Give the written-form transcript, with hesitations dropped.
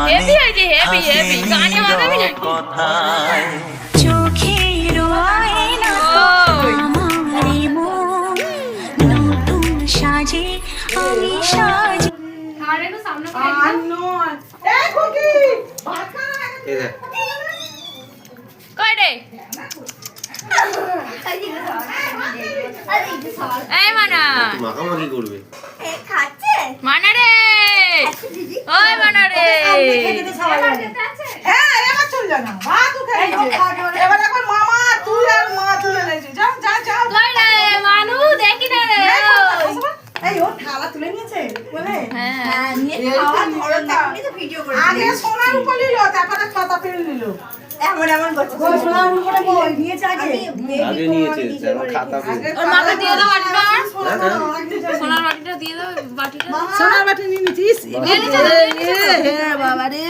heavy হয়েছে, heavy heavy গানে মানাবি না কথায় চোখের আয়না আমারে মন নতুন সাজে আমি সাজি আর একটু সামনে আর নয় এই খুকি ভাত খাওয়া এই দেখ কই রে এই মানা মাখামাখি করবে মানা রে ওই মানা রে হ্যাঁ এবার চল যা না ভাত উঠে এবার একবার মামা তুই আর মা তুলে নিয়েছিস যাও যা যাও কই রে মানু দেখি না রে এই ও থালা তুলে নিয়েছে বলে হ্যাঁ নিয়ে খাওয়া ধরতা আগে সোনার উপর নিল তারপরে খাতা পেল নিল এমন করছে সোনার উপরে বল নিয়েছে আগে আগে নিয়েছে যেমন খাতা পেন ওর মাকে দিয়ে দাও বাটিটা সোনার সোনার বাটিটা দিয়ে দাও বাটিটা সোনার বাটি নিয়ে নিয়েছিস নিয়ে নিয়েছে, বাবা রে